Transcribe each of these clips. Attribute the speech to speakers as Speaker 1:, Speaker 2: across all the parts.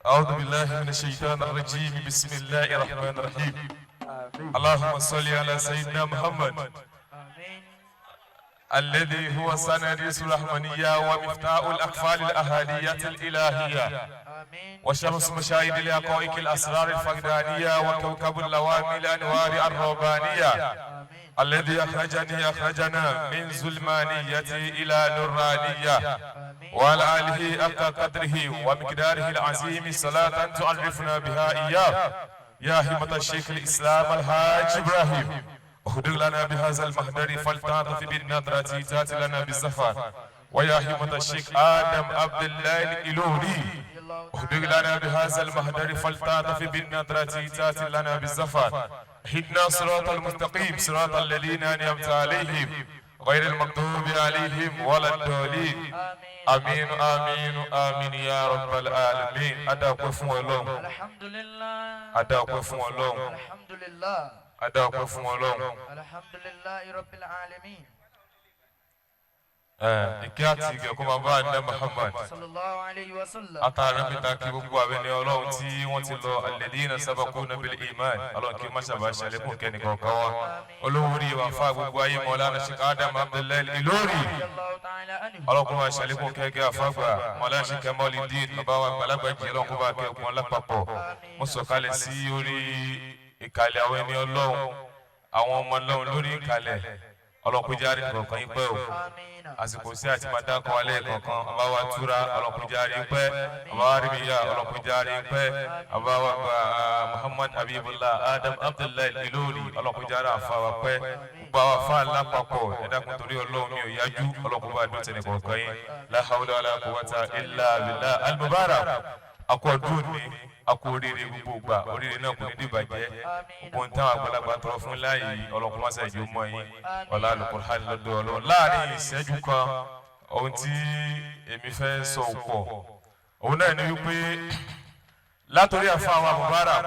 Speaker 1: أعوذ بالله من الشيطان الرجيم بسم الله الرحمن الرحيم اللهم صل على سيدنا محمد الذي هو سندس الرحمنية ومفتاح الأقفال الأهالية الإلهية وشمس مشاهد الحقائق الأسرار الفقدانية وكوكب اللوامي الأنوار الربانية الذي أخرجنا من ظلمانية إلى نورانية وعلى آله أبقى قدره ومقداره العظيم صلاة تعرفنا بها إياه يا همة الشيخ الإسلام الحاج إبراهيم اهدر لنا بهذا المهدر فلتعطف بالنظرة تات لنا بالزفر ويا همة الشيخ آدم عبد الله الإلوري اهدر لنا بهذا المهدر فلتعطف بالنظرة تات لنا بالزفر اهدنا صراط المستقيم صراط الذين أنعمت عليهم غير المغضوب عليهم ولا الضالين آمين آمين آمين يا رب العالمين أدعوكم فún Ọlọ́run
Speaker 2: الحمد لله
Speaker 1: أدعوكم fún Ọlọ́run
Speaker 2: الحمد لله
Speaker 1: أدعوكم fún Ọlọ́run
Speaker 2: الحمد لله رب العالمين
Speaker 1: ìkẹ́ àti ìgẹ̀ kó máa bá àná Muhammad
Speaker 2: sallallahu alayhi wa sallam
Speaker 1: àtàrà mẹ́ta kí gbogbo abẹni Ọlọ́run tí wọ́n ti lọ alladhina sabaquna bil iman Ọlọ́run kí má ṣàbà ṣàlékún kẹ́nìkan kan wá olówó rí wà fà gbogbo ayé Maulana Sheikh Adam Abdullahi Al-Ilori Ọlọ́run kó máa ṣàlékún kẹ́kẹ́ àfàgbà Maulana Sheikh Kamaldeen bàbá wa àgbàlagbà jẹ́ Ọlọ́run kó bá kẹ́kọ̀ọ́ lápapọ̀ mo sọ̀kalẹ̀ sí orí ìkàlẹ̀ àwọn ẹni Ọlọ́run àwọn ọmọ Ọlọ́run lórí ìkàlẹ̀ Ọlọ́run kó járe kọ̀ọ̀kan yín pẹ́ o àsìkò sí àti máa dákọ̀ alẹ́ kọ̀ọ̀kan ọba wa túra Ọlọ́run kó járe pẹ́ ọba wa ríbiya Ọlọ́run kó járe pẹ́ ọba wa gba Muhammad Habibullah Adam Abdullahi Al-Ilori Ọlọ́run kó járe àfa wa pẹ́ gbogbo àwọn afa lápapọ̀ ẹ̀dákun torí Ọlọ́run mi ò yájú Ọlọ́run kó bá dùn tẹ̀lé kọ̀ọ̀kan yín la hawla wala quwwata illa billah al-mubarak akọ̀dún ni akọ oríire gbogbo gbà oríire náà kò ní dìbàjẹ́ gbogbo ń táwọn àgbàlagbà tọrọ fún láàyè Ọlọ́run má ṣàìjó mọ́ yín ọ̀la Al-Qur'an lọ́dọ̀ Ọlọ́run láàrin ìṣẹ́jú kan ohun tí èmi fẹ́ sọ pọ̀ òun náà ni wípé látòrí àfa àwọn Mubarak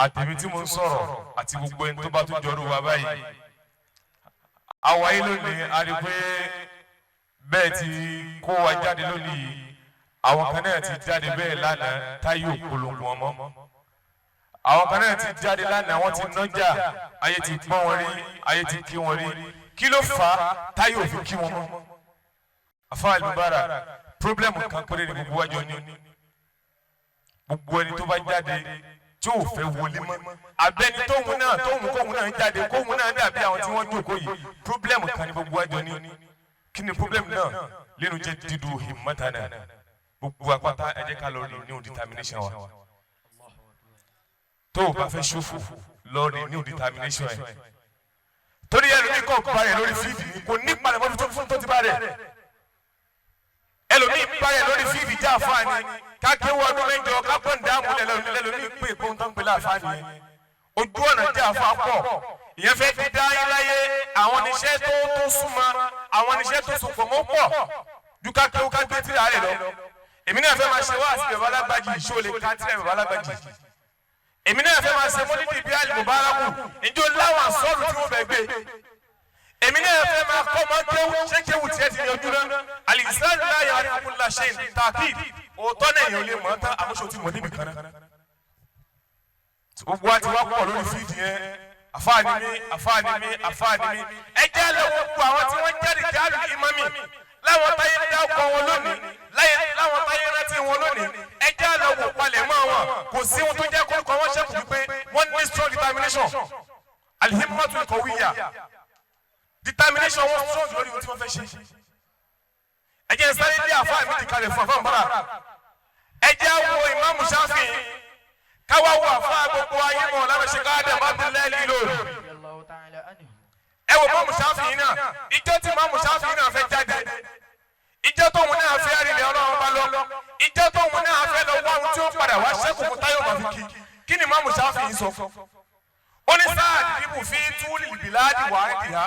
Speaker 1: àtẹ̀mí tí mo ń sọ̀rọ̀ àti gbogbo ẹni tó bá tún jọrú wa báyìí àwa yìí lónìí a rí pé bẹ́ẹ̀ ti kó wa jáde lónìí àwọn kan náà ti jáde bẹ́ẹ̀ lánàá táyé òpolongo ọmọ àwọn kan náà ti jáde lánàá wọ́n ti nájà ayé ti pọ́n wọn rí ayé ti kí wọn rí kí ló fà á táyé òfin kí wọn mọ́ àfa Al-Mubarak pírọ́blẹ́mù kan péré ni gbogbo wájú ní gbogbo ẹni tó bá jáde tí ò fẹ́ wọlé mọ́ abẹ́ni tóun náà kóun náà jáde kóun náà dàbí àwọn tí wọ́n jókòó yìí pírọ́blẹ́mù kan ni gbogbo wájú ní kí ni pírọ́blẹ́mù náà lẹ́nu jẹ́ dídú himmatana gbogbo apáta ẹ jẹ́ ká lọ rí new determination wa tó o bá fẹ́ ṣòfò lọ rí new determination ẹ torí ẹlòmíì kọ́ ọ̀kọ́ rẹ̀ lórí fíìdì ni kò ní ìpàdé mọ́tò fún tó ti bá rẹ̀ ẹlòmíì bá rẹ̀ lórí fíìdì já àfáàní kákéwọ́ ọdún mẹ́jọ kápọ́n dààmú lẹ́lòmíì pé ìpóhùn tó ń pè láàfáàní yẹn ojú ọ̀nà jẹ́ àfa pọ̀ ìyẹn fẹ́ fi dá yín láyé àwọn oníṣẹ́ tó súnmọ́ àwọn oníṣẹ́ tó sùn pọ̀ mọ́ pọ̀ ju kákéwọ́ kágbé tí ra rẹ̀ lọ èmi náà fẹ́ máa ṣe wá àti bàbá alágbàjì ìṣó lè ká tíra bàbá alágbàjì èmi náà fẹ́ máa ṣe mọ́lídìí bí Al-Mubarak ìjọ láwọn àsọ́ọ̀lù tí wọ́n bẹ̀ gbé èmi náà fẹ́ máa kọ́ máa kéwù ṣé kéwù tiẹ̀ ti yanjú náà alìsàn láyà àríkúnlá ṣe tàbí òótọ́ náà èèyàn lè mọ̀ ọ́n tán àmúṣe tí mo níbi kan náà gbogbo wa ti wá pọ̀ lórí fídì yẹn àfáàní mi ẹ jẹ́ lọ́wọ́ gbogbo àwọn tí wọ́n jáde jáde ìmọ̀mí láwọn táyé dá ọkọ̀ wọn lónìí láwọn táyé rántí wọn lónìí ẹjẹ́ àlọ́ wò palẹ̀ mọ́ wọn kò sí ohun tó jẹ́ kórúkọ wọn ṣẹ́kù wípé wọ́n ní strong determination alhimmatu qawiyya determination wọn strong lórí ohun tí wọ́n fẹ́ ṣe ẹjẹ́ sáré dé àfáà mi ti kalẹ̀ fún àfáà Mubarak ẹjẹ́ wo Imam Shafi'i káwá wo àfáà gbogbo ayé mọ̀ lábẹ́ Sheikh Adam Abdullahi Al-Ilori ẹ wo Imam Shafi'i náà ìjọ tí Imam Shafi'i náà fẹ́ jáde ìjọ tóun náà fẹ́ àrílẹ̀ Ọlọ́run bá lọ ìjọ tóun náà fẹ́ lọ wá ohun tí ó padà wá ṣẹ́kù fún táyọ̀ máa fi kí ni Imam Shafi'i sọ ó ní sáàdì bíbù fi túlì bìláàdì wàhálì ha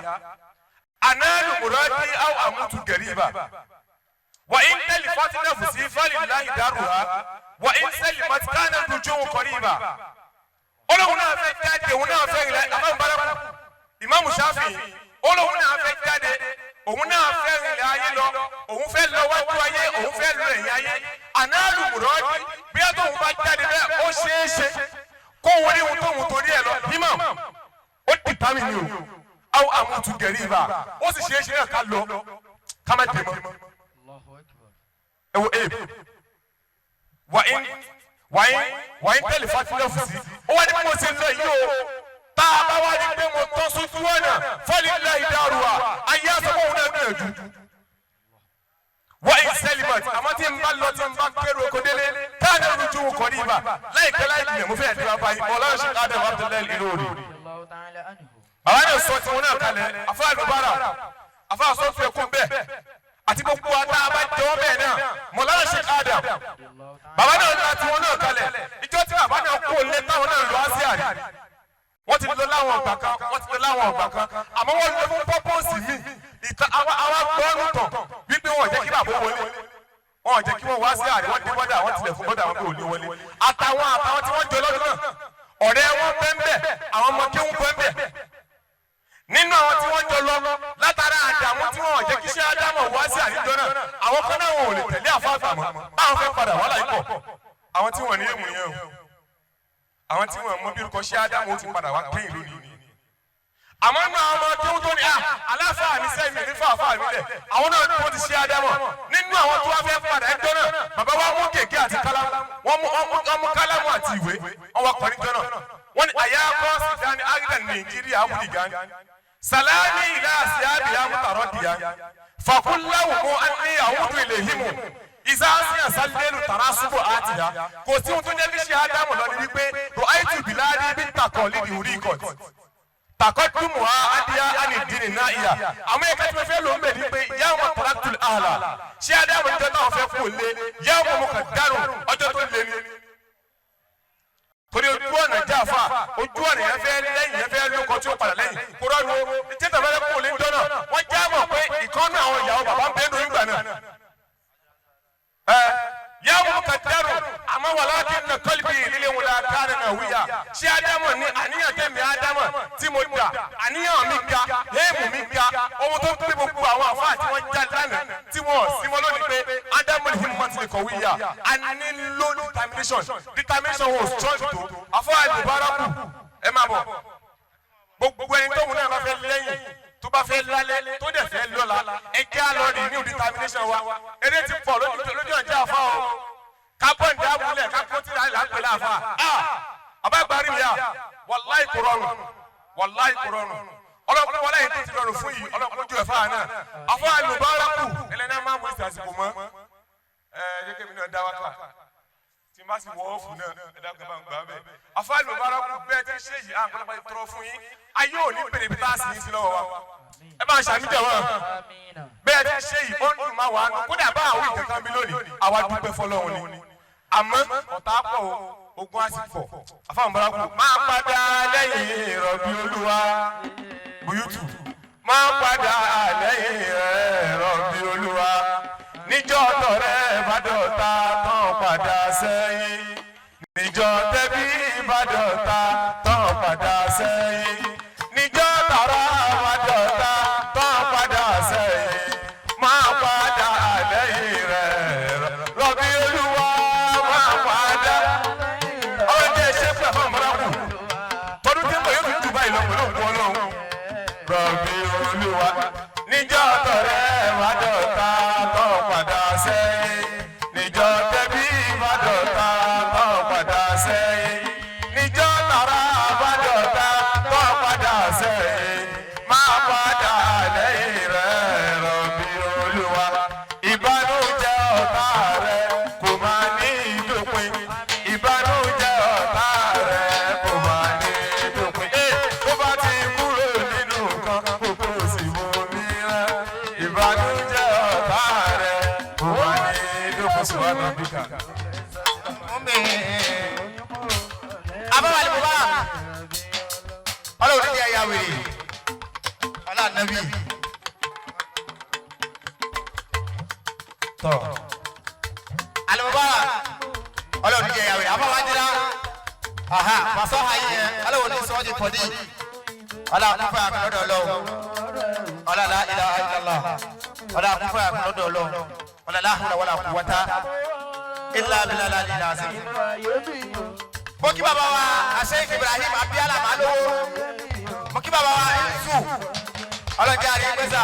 Speaker 1: anáàlù mùrọ́dí áwọ̀ àmútu gẹ̀ríbà wà ń tẹ́lẹ̀ fátínà fùsí fálì láì dárò ha wà ń tẹ́lẹ̀ màtíkánà dùjú kọ̀ríbà Ọlọ́run náà fẹ́ jáde òun náà fẹ́ ìlẹ̀ Imam Shafi'i Ọlọ́run náà fẹ́ jáde òun náà fẹ́ ìrìnlẹ̀ ayé lọ òun fẹ́ lọ wájú ayé òun fẹ́ lọ ẹ̀yìn ayé ànáàlù mùrọ́dí bí ẹ tó qariba ó sì ṣe é ṣe náà ká lọ ká má dé mọ́. ẹ wo abe wà ń tẹ̀lé fatilẹ̀ fún sí ó wá ní bí mo ṣe ń lọ yìí o tá a bá wá ní pé mo tọ́ sójú ọ̀nà falillahi daruha ayé àsọ̀kọ̀ òun náà gbìyànjú. wà ń sẹ́lìmọ̀t àmọ́ tí n bá lọ tí n bá kéré oko délé káàdé ojú wọn kọ́ ní ibà láìpẹ́ láìpẹ́ mo fẹ́ ẹ̀dùn abáyé mọ́ ọlọ́run ṣe káàdé Abdullahi Ilori. àwọn ènìyàn sọ tí wọn náà kalẹ̀ afọ àlùbárà afọ àsọ̀tún ẹkún bẹ́ẹ̀ àti gbogbo ata abájọ́ bẹ́ẹ̀ náà mọ̀lára ṣe káàdà bàbá náà ní àti wọn náà kalẹ̀ ìjọ tí bàbá náà kó lé táwọn náà lọ sí àrí wọ́n ti lọ láwọn ọ̀gbà kan àmọ́ wọ́n lọ fún pọ́pọ́ọ̀sì mi ìta àwọn gbọ́ọ̀rù tàn wípé wọ́n jẹ́ kí bàbá wọlé wọ́n jẹ́ kí wọ́n wá sí àrí wọ́n dé bọ́dà wọ́n tilẹ̀ fún bọ́dà wọn pé ò ní wọlé àtàwọn tí wọ́n jọ lọ́dún náà ọ̀rẹ́ wọn bẹ́ẹ̀ àwọn ọmọ kéwù bẹ́ẹ̀ nínú àwọn tí wọ́n jọ lọ látara àdàmú tí wọ́n jẹ́ kí iṣẹ́ ádámọ̀ wá sí àríjọ náà àwọn kan náà wọn ò lè tẹ̀lé àfáàfà mọ́ báwọn fẹ́ padà wá láì pọ̀ àwọn tí wọ́n ní èmù yẹn o àwọn tí wọ́n mọ bí orúkọ ṣe ádámọ̀ ó ti padà wá kẹ́yìn lónìí ni. àmọ́ nínú àwọn ọmọ tó ń tó ní aláfáà mi sẹ́yìn mi nífà àfáà mi lẹ̀ àwọn náà tó ti ṣe ádámọ̀ nínú àwọn tó wá fẹ́ padà ẹjọ́ náà bàbá wa mú gègé àti kálámù wọ́n mú kálámù àti ìwé wọ́n wá kọrin jọ náà wọ́n ní àyà kọ́ọ̀sì dání ágídàn nàìjíríà áwùdìgán salami ila siyabi ya mutaradiya fakullahu anni a'udu ilayhim iza asiya sallelu tarasubu atiya kò sí ohun tó jẹ́ bí ṣe ádámù lọ ní wípé ru'aytu biladi bittaqalidi urikot taqaddumuha adiya anidini na'iya àmọ́ ẹ̀ka tí mo fẹ́ lò ń bẹ̀ ní pé yawma taraktul ahla ṣé ádámù níjọ́ táwọn fẹ́ kú lé yawma mukaddaru ọjọ́ tó lé ní. torí ojú ọ̀nà jáfa ojú ọ̀nà yẹn fẹ́ lẹ́yìn yẹn fẹ́ lóko tí ó padà lẹ́yìn kúrò ní ìjẹ́ tàbí kò lè dọ́nà wọ́n já mọ̀ pé ìkànnì àwọn ìyàwó bàbá ń bẹ́ẹ̀ lóyún gbà náà. yàwó kàdárò àmọ́ wà láti nà kọ́lìbì lílé wọn la káàrin náà wíyà ṣé ádámọ̀ ní àníyàn tẹ̀mí ádámọ̀ tí mo dà àníyàn mi ga éèmù mi ga ohun tó ń pè gbogbo àwọn àfáà tí wọ́n já lánàá tí wọ́n sì mọ́ lónìí pé ádámọ̀ ní himmatu lè kọ̀ wíyà a ní low determination was strong tó àfọ́ àlùbárakù ẹ máa bọ̀ gbogbo ẹni tó wù náà bá fẹ́ lẹ́yìn tó bá fẹ́ lálẹ́ tó dẹ̀ fẹ́ lọ́la ẹ jẹ́ àlọ́ ní new determination wa eré ti pọ̀ lójú ọ̀jẹ̀ àfa o carbon dábùlẹ̀ kápọ́tì láì lápẹ̀ láàfa abágbárí mi à wàláì kò rọrùn ọlọ́kùnrin wọlé yìí tó ti rọrùn fún yìí ọlọ́kùnrin ojú ẹ̀fọ́ àná àfọ àlùbárakù ẹlẹ́ni máa mú ìsìn àsìkò mọ́ jẹ́ kí mi náà dá wákà tí má sì wọ́ ọ̀fù náà ẹ̀dá kan bá ń gbà bẹ́ẹ̀ àfọ àlùbárakù bẹ́ẹ̀ tí ń ṣe yìí àpẹẹrẹ tọrọ fún yín ayé òní bèrè bí tá a sì ń sí lọ́wọ́ wa ẹ bá ń ṣàmìjọ wọn bẹ́ẹ̀ tí ń ṣe yìí ó ń dùn máa wà á kódà bá àwọn ìkankan mi lónìí àwa dúpẹ́ fọlọ́run ni àmọ́ ọ̀tá pọ̀ ogun àsìkò àfọ àlùbárakù máa padà lẹ́yìn ìrọ̀bí olúwa buyutu máa padà lẹ́yìn ìrọ̀bí olúwa níjọ́ tọ̀rẹ́ ìbádọ́ta tán padà sẹ́yìn níjọ́ tẹ́bí ìbádọ́ta tán padà sẹ́yìn níjọ́ tàrà ìbádọ́ta tán padà sẹ́yìn máa padà lẹ́yìn rẹ̀ rọ̀bí olúwa máa padà. ọ̀rọ̀ jẹ́ iṣẹ́ fún àbá mọ́rákù tọdún tí mo yóò fi jù báyìí lọ pẹ̀lú òkú ọlọ́run rọ̀bí olúwa níjọ́ tọ̀rẹ́ ìbádọ́ta tán padà sẹ́yìn níjọ́ tẹ́bí ìbádọ́ta tán padà sẹ́yìn níjọ́ tàrà ìbádọ́ta tán padà sẹ́yìn máa padà lẹ́yìn rẹ̀ rọ̀bí olúwa ìbànújẹ́ ọ̀tá rẹ̀ kò máa ní ìdópin ìbànújẹ́ ọ̀tá rẹ̀ kò máa ní ìdópin tó bá ti kúrò nínú nǹkan kókó sì mú mi rán ìbànújẹ́ ọ̀tá rẹ̀ kò máa ní ìdópin sí wa náà bíkà.
Speaker 3: abáwálé mo bá ọlọ́run ní ẹ̀yà wèrè ọlọ́ànàbí tọ́ alẹ́mọ̀bá ọlọ́run ní ẹ̀yà wèrè abáwájúlá pàṣọ ayé yẹn ọlọ́run ní sọ́ọ́dì pọ̀dí ọlọ́àkúfẹ́ àkúnlọ́dọ̀ ọlọ́run ọlọ́lá ilá ilá ọlọ́àkúfẹ́ àkúnlọ́dọ̀ ọlọ́run ọlọ́lá wàlá quwwata illa billahi al-azim. mo kí bàbá wa Sheikh Ibrahim Abíálà Málówó mo kí bàbá wa Ẹ̀sù ọlọ́run ọlọ́jà rí pẹ́sà